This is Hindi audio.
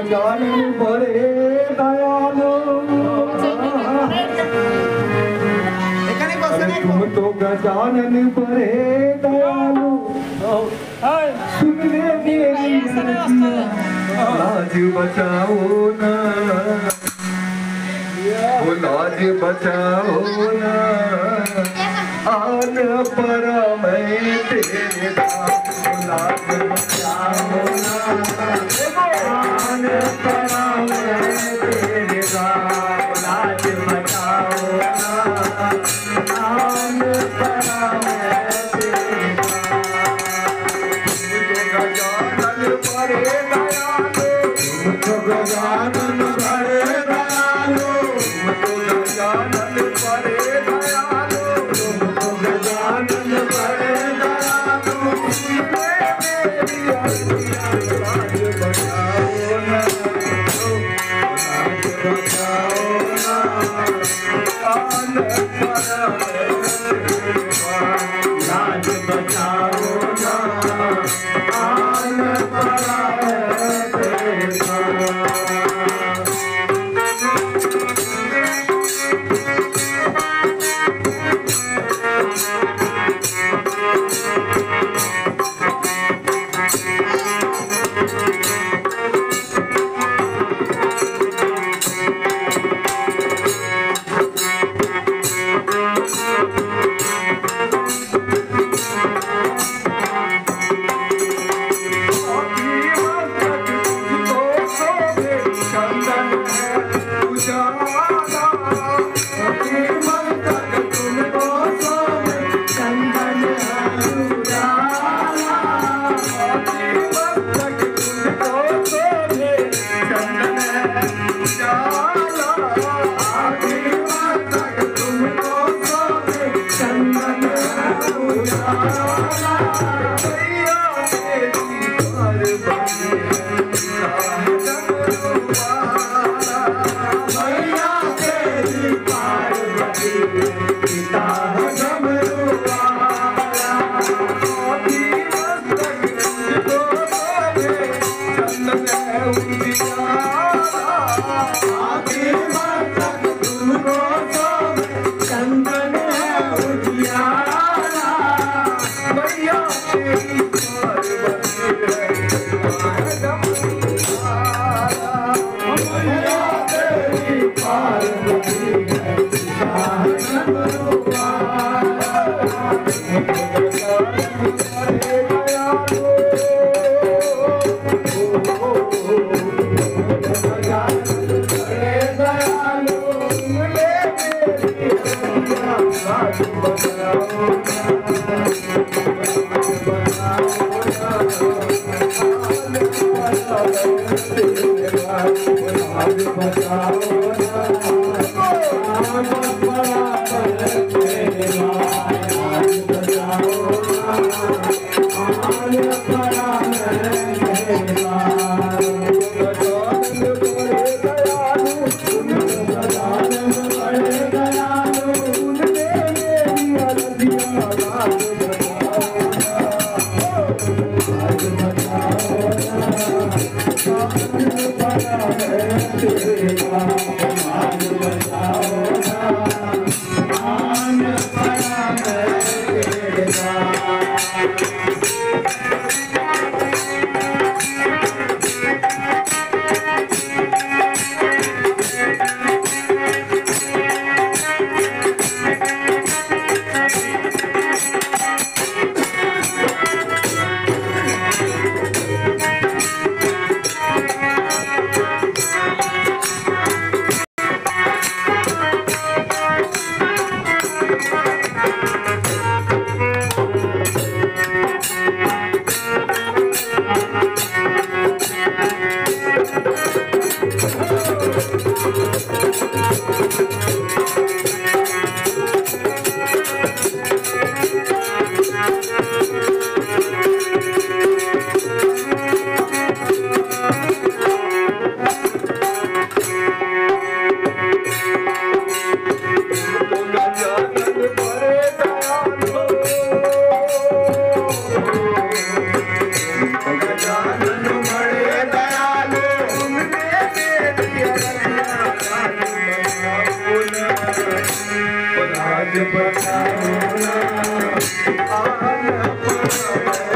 गजानन बड़े दयालु तुम तो गजानन बड़े दयालु सुन ले मेरी लाज बचाओ ना वो लाज बचाओ ना आन पर मैं तेरे लाज बचाओ ना आन पर मैं तेरे लाज बचाओ ना आन पर मैं तेरे गजानन बड़े दयालु तुम तो गजानन बड़े दयालु तुम तो गजानन बड़े दयालु तुम तो गजानन बड़े दयालु मेरी लाज बचाओ ना लाज बचाओ ना आन पर लाज बचाओ ना आन पर लाज बचाओ ना आन पर